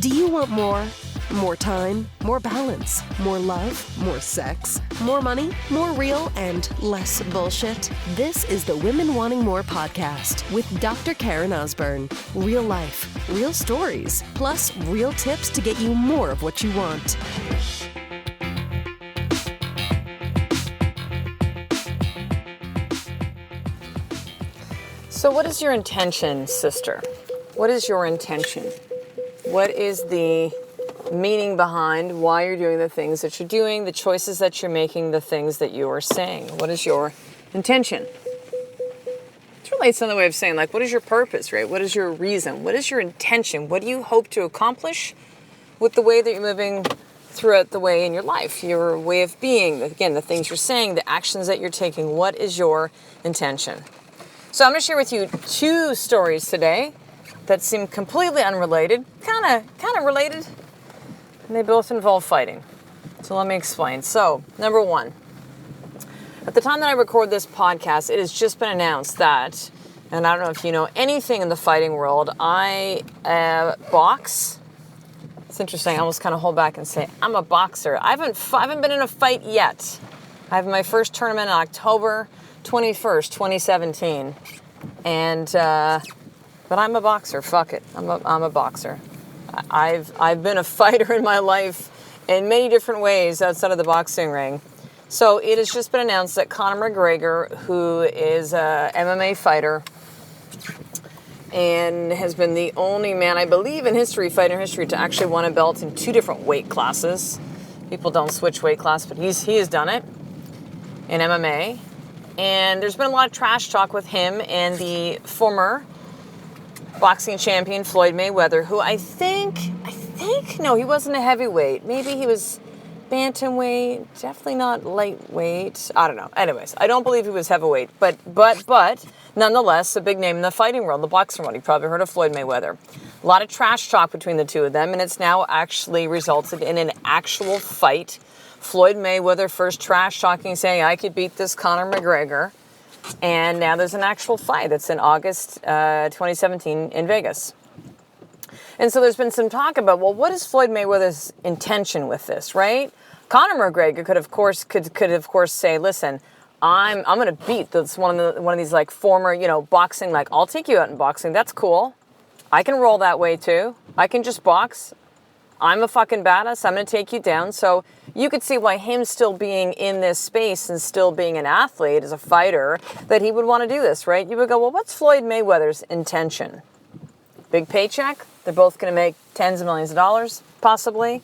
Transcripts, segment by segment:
Do you want more? More time, more balance, more love, more sex, more money, more real, and less bullshit? This is the Women Wanting More podcast with Dr. Karen Osborne. Real life, real stories, plus real tips to get you more of what you want. So what is your intention, sister? What is your intention? What is the meaning behind why you're doing the things that you're doing, the choices that you're making, the things that you are saying? What is your intention? It's really another way of saying, like, what is your purpose, right? What is your reason? What is your intention? What do you hope to accomplish with the way that you're living throughout the way in your life, your way of being? Again, the things you're saying, the actions that you're taking. What is your intention? So I'm going to share with you two stories today that seem completely unrelated, kind of related, and they both involve fighting. So let me explain. So, number one, at the time that I record this podcast, it has just been announced that, and I don't know if you know anything in the fighting world, I box. It's interesting, I almost kind of hold back and say, I'm a boxer. I haven't been in a fight yet. I have my first tournament on October 21st, 2017. And, but I'm a boxer. Fuck it. I'm a boxer. I've been a fighter in my life in many different ways outside of the boxing ring. So it has just been announced that Conor McGregor, who is a MMA fighter and has been the only man, I believe, in fighter history, to actually win a belt in two different weight classes. People don't switch weight class, but he has done it in MMA. And there's been a lot of trash talk with him and the former boxing champion Floyd Mayweather, who I think, no, he wasn't a heavyweight. Maybe he was bantamweight, definitely not lightweight. I don't know. Anyways, I don't believe he was heavyweight, but nonetheless, a big name in the fighting world, the boxing world. You probably heard of Floyd Mayweather. A lot of trash talk between the two of them, and it's now actually resulted in an actual fight. Floyd Mayweather first trash talking, saying, I could beat this Conor McGregor. And now there's an actual fight that's in August 2017 in Vegas. And so there's been some talk about, well, what is Floyd Mayweather's intention with this, right? Conor McGregor could of course say, listen, I'm going to beat this one of these like former, boxing, like, I'll take you out in boxing. That's cool. I can roll that way too. I can just box. I'm a fucking badass. I'm going to take you down. So you could see why him still being in this space and still being an athlete as a fighter, that he would want to do this, right? You would go, well, what's Floyd Mayweather's intention? Big paycheck? They're both going to make tens of millions of dollars, possibly.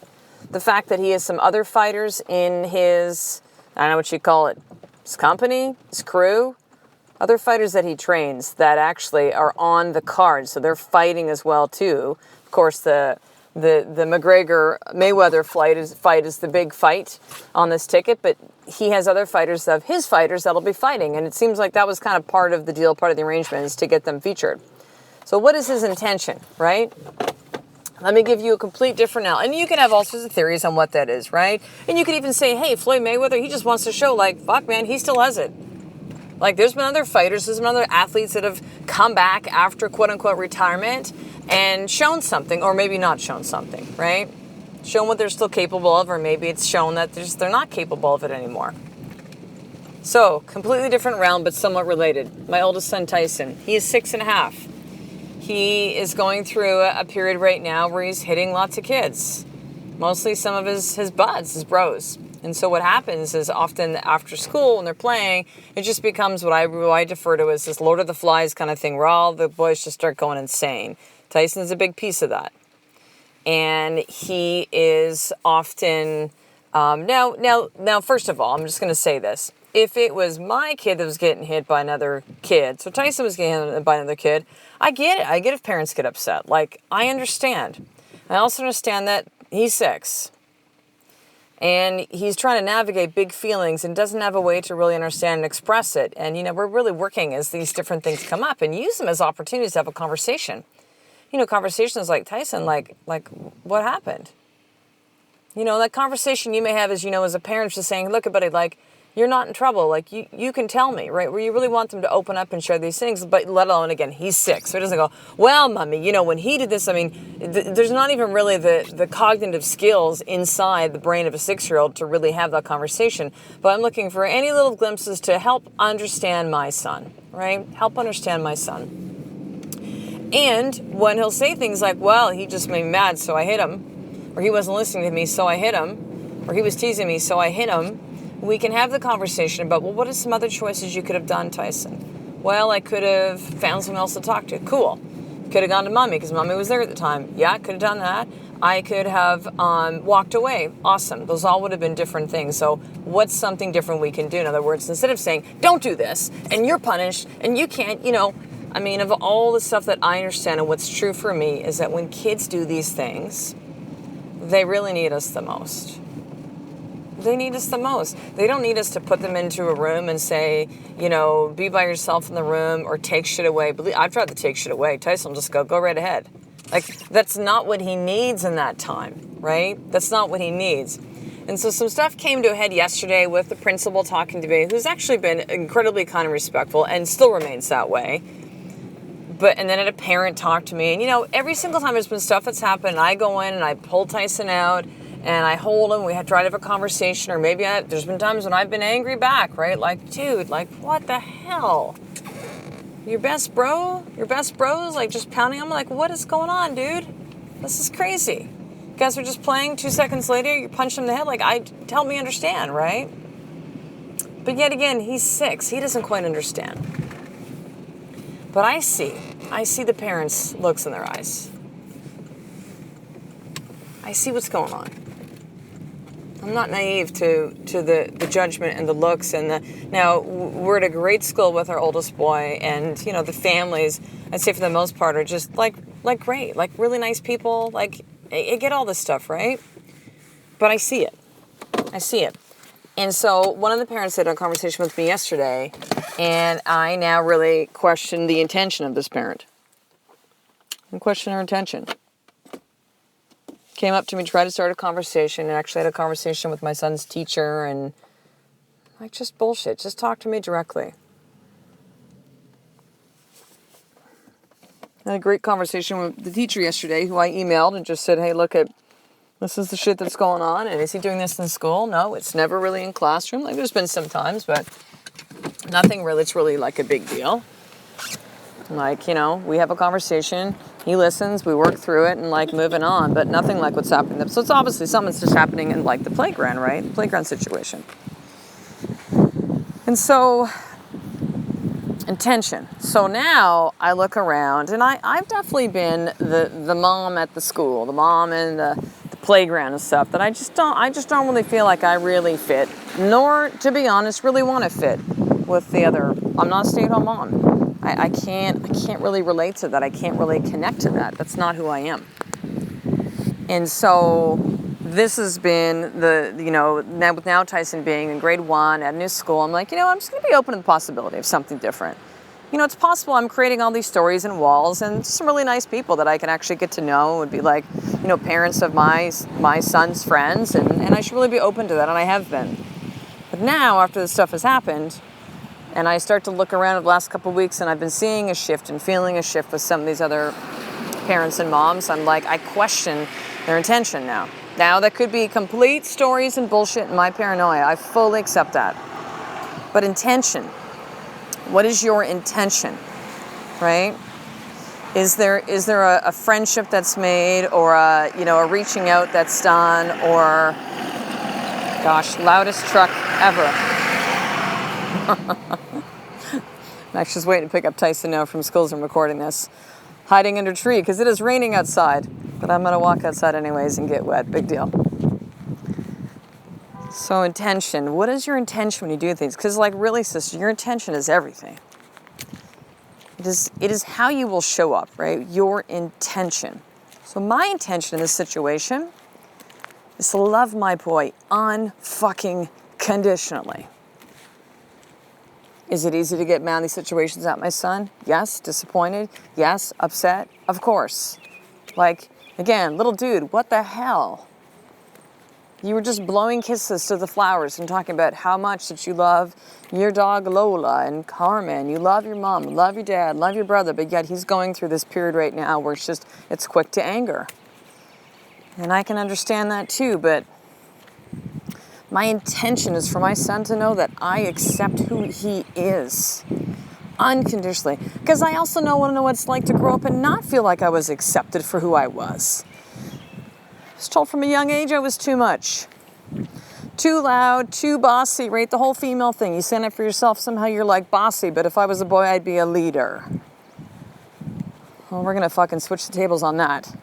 The fact that he has some other fighters in his, I don't know what you call it, his company, his crew, other fighters that he trains that actually are on the card. So they're fighting as well, too. Of course, the McGregor-Mayweather fight is the big fight on this ticket, but he has other fighters of his fighters that'll be fighting, and it seems like that was kind of part of the deal, part of the arrangement, is to get them featured. So what is his intention, right? Let me give you a complete different now, and you can have all sorts of theories on what that is, right? And you could even say, hey, Floyd Mayweather, he just wants to show, like, fuck, man, he still has it. Like, there's been other fighters, there's been other athletes that have come back after quote-unquote retirement and shown something, or maybe not shown something, right? Shown what they're still capable of, or maybe it's shown that they're not capable of it anymore. So, completely different realm, but somewhat related. My oldest son, Tyson, he is 6.5. He is going through a period right now where he's hitting lots of kids. Mostly some of his buds, his bros. And so what happens is often after school when they're playing, it just becomes what I defer to as this Lord of the Flies kind of thing, where all the boys just start going insane. Tyson's a big piece of that. And he is often, now, first of all, I'm just going to say this. If it was my kid that was getting hit by another kid, so Tyson was getting hit by another kid, I get it. I get if parents get upset. Like, I understand. I also understand that he's 6. And he's trying to navigate big feelings and doesn't have a way to really understand and express it. And, we're really working as these different things come up and use them as opportunities to have a conversation. Conversations like, Tyson, like what happened? That conversation you may have as a parent just saying, look, buddy, like, you're not in trouble. Like, you can tell me, right? Where you really want them to open up and share these things, but let alone, again, he's 6. So he doesn't go, well, mommy, when he did this, I mean, there's not even really the cognitive skills inside the brain of a 6-year-old to really have that conversation. But I'm looking for any little glimpses to help understand my son, right? Help understand my son. And when he'll say things like, well, he just made me mad, so I hit him, or he wasn't listening to me, so I hit him, or he was teasing me, so I hit him, we can have the conversation about, well, what are some other choices you could have done, Tyson? Well, I could have found someone else to talk to. Cool. Could have gone to mommy because mommy was there at the time. Yeah, could have done that. I could have walked away. Awesome. Those all would have been different things. So what's something different we can do? In other words, instead of saying, don't do this, and you're punished, and you can't, I mean, of all the stuff that I understand and what's true for me is that when kids do these things, they really need us the most. They need us the most. They don't need us to put them into a room and say, be by yourself in the room or take shit away. I'd rather take shit away. Tyson will just go right ahead. Like, that's not what he needs in that time, right? That's not what he needs. And so some stuff came to a head yesterday with the principal talking to me, who's actually been incredibly kind and respectful and still remains that way. And then I had a parent talk to me. And, every single time there's been stuff that's happened, I go in and I pull Tyson out and I hold him. We try to have a conversation. Or maybe there's been times when I've been angry back, right? Like, dude, like, what the hell? Your best bro's like just pounding him. Like, what is going on, dude? This is crazy. You guys are just playing. 2 seconds later, you punch him in the head. Like, help me understand, right? But yet again, he's 6. He doesn't quite understand. But I see the parents' looks in their eyes. I see what's going on. I'm not naive to the judgment and the looks now we're at a great school with our oldest boy, and the families, I'd say for the most part, are just like great, like really nice people. Like, I get all this stuff, right? But I see it. And so one of the parents had a conversation with me yesterday, and I now really question the intention of this parent. I question her intention. Came up to me, tried to start a conversation, and actually had a conversation with my son's teacher, and like, just bullshit. Just talk to me directly. I had a great conversation with the teacher yesterday, who I emailed and just said, hey, look, this is the shit that's going on, and is he doing this in school? No, it's never really in classroom. Like, there's been some times, but nothing really. It's really like a big deal. Like, we have a conversation, he listens, we work through it, and like moving on, but nothing like what's happening. So it's obviously something's just happening in like the playground, right? The playground situation. And so, intention. So now I look around, and I've definitely been the mom at the school, the mom in the playground and stuff, that I just don't really feel like I really fit, nor, to be honest, really want to fit with the other. I'm not a stay-at-home mom. I can't really relate to that. I can't really connect to that. That's not who I am. And so this has been now Tyson being in grade 1 at a new school, I'm like, I'm just going to be open to the possibility of something different. It's possible I'm creating all these stories and walls and some really nice people that I can actually get to know. It would be like, parents of my son's friends, and I should really be open to that, and I have been. But now, after this stuff has happened, and I start to look around the last couple of weeks, and I've been seeing a shift and feeling a shift with some of these other parents and moms, I'm like, I question their intention now. Now, that could be complete stories and bullshit and my paranoia. I fully accept that. But intention. What is your intention, right? Is there a friendship that's made, or a reaching out that's done, or, gosh, loudest truck ever. I'm actually just waiting to pick up Tyson now from school as I'm recording this. Hiding under a tree because it is raining outside, but I'm going to walk outside anyways and get wet. Big deal. So intention. What is your intention when you do things? Because really, sister, your intention is everything. It is how you will show up, right? Your intention. So my intention in this situation is to love my boy unfucking conditionally. Is it easy to get mad in these situations at my son? Yes. Disappointed? Yes. Upset? Of course. Like, again, little dude, what the hell? You were just blowing kisses to the flowers and talking about how much that you love your dog Lola and Carmen. You love your mom, love your dad, love your brother, but yet he's going through this period right now where it's quick to anger. And I can understand that too, but my intention is for my son to know that I accept who he is unconditionally. Because I also want to know what it's like to grow up and not feel like I was accepted for who I was. I was told from a young age I was too much. Too loud, too bossy, right? The whole female thing. You stand up for yourself, somehow you're like bossy, but if I was a boy, I'd be a leader. Well, we're going to fucking switch the tables on that.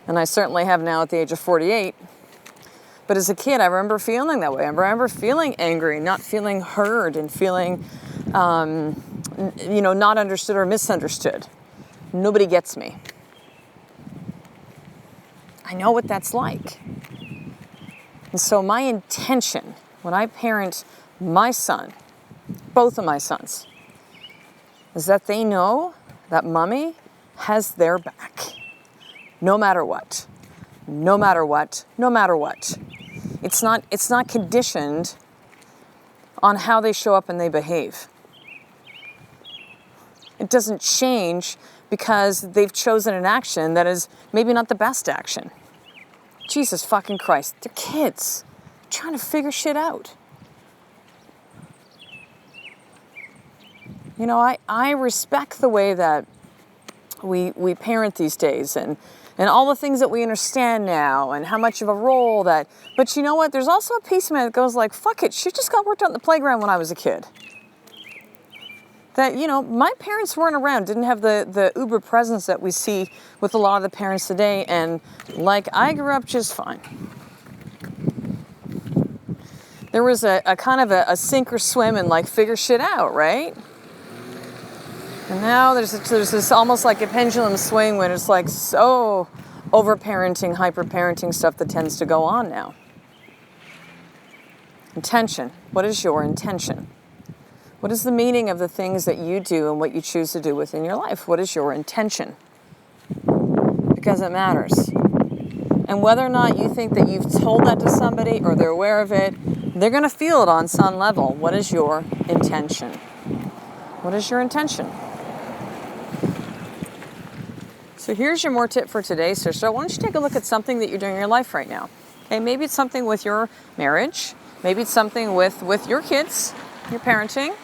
And I certainly have now at the age of 48. But as a kid, I remember feeling that way. I remember feeling angry, not feeling heard, and feeling, not understood or misunderstood. Nobody gets me. I know what that's like. And so my intention when I parent my son, both of my sons, is that they know that mommy has their back. No matter what. No matter what. No matter what. It's not conditioned on how they show up and they behave. It doesn't change because they've chosen an action that is maybe not the best action. Jesus fucking Christ. They're kids. They're trying to figure shit out. You know, I respect the way that we parent these days and all the things that we understand now and how much of a role that, but you know what, there's also a piece of me that goes like, fuck it, shit just got worked out in the playground when I was a kid. That, my parents weren't around, didn't have the uber presence that we see with a lot of the parents today, and like, I grew up just fine. There was a kind of a sink or swim and like figure shit out, right? And now there's this almost like a pendulum swing when it's like so over-parenting, hyper-parenting stuff that tends to go on now. Intention. What is your intention? What is the meaning of the things that you do and what you choose to do within your life? What is your intention? Because it matters. And whether or not you think that you've told that to somebody or they're aware of it, they're going to feel it on some level. What is your intention? What is your intention? So here's your more tip for today, sister. Why don't you take a look at something that you're doing in your life right now? Okay, maybe it's something with your marriage. Maybe it's something with your kids, your parenting.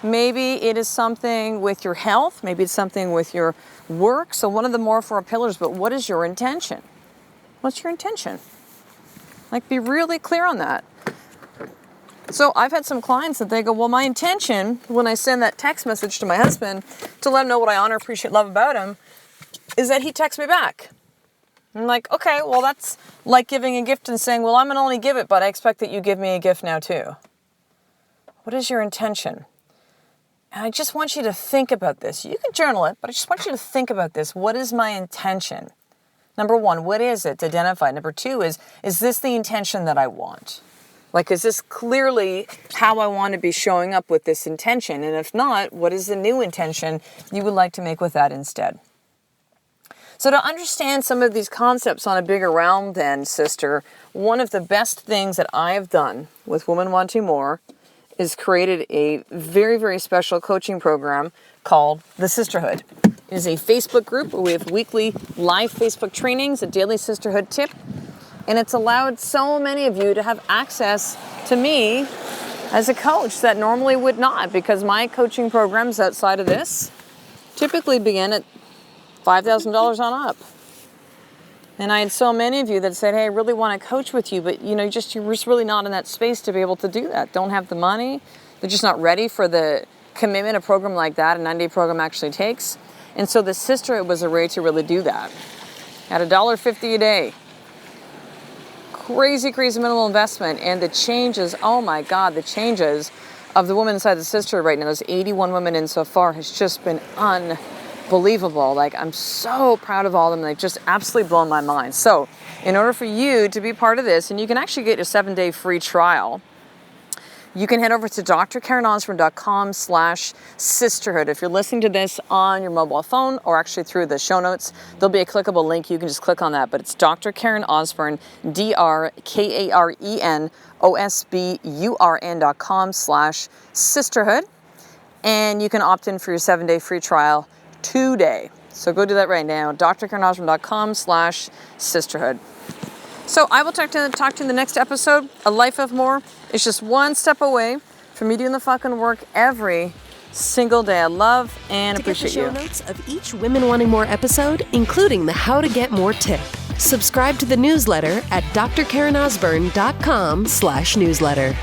Maybe it is something with your health. Maybe it's something with your work. So one of the more four pillars, but what is your intention? What's your intention? Like, be really clear on that. So I've had some clients that they go, well, my intention when I send that text message to my husband to let him know what I honor, appreciate, love about him, is that he texts me back. I'm like, okay, well, that's like giving a gift and saying, well, I'm going to only give it, but I expect that you give me a gift now too. What is your intention? And I just want you to think about this. You can journal it, but I just want you to think about this. What is my intention? Number one, what is it to identify? Number two is this the intention that I want? Like, is this clearly how I want to be showing up with this intention? And if not, what is the new intention you would like to make with that instead? So to understand some of these concepts on a bigger realm then, sister, one of the best things that I have done with Women Wanting More is created a very, very special coaching program called The Sisterhood. It is a Facebook group where we have weekly live Facebook trainings, a daily sisterhood tip, and it's allowed so many of you to have access to me as a coach that normally would not, because my coaching programs outside of this typically begin at $5,000 on up. And I had so many of you that said, hey, I really want to coach with you, but you're just really not in that space to be able to do that. Don't have the money. They're just not ready for the commitment a program like that, a 9-day program actually takes. And so the Sisterhood was a way to really do that. At $1.50 a day. Crazy, crazy minimal investment. And the changes, oh my God, the changes of the women inside the Sisterhood right now, there's 81 women in so far, has just been unbelievable. Like, I'm so proud of all of them. They've just absolutely blown my mind. So in order for you to be part of this, and you can actually get a 7-day free trial, you can head over to drkarenosborn.com/sisterhood. If you're listening to this on your mobile phone or actually through the show notes, there'll be a clickable link. You can just click on that. But it's Dr. Karen Osborn, DrKarenosborn.com/sisterhood. And you can opt in for your 7-day free trial today. So go do that right now, drkarenosborn.com/sisterhood. So I will talk to you in the next episode. A life of more is just one step away from me doing the fucking work every single day. I love and appreciate you. To get the show notes of each Women Wanting More episode, including the How to Get More tip, subscribe to the newsletter at drkarenosborn.com/newsletter.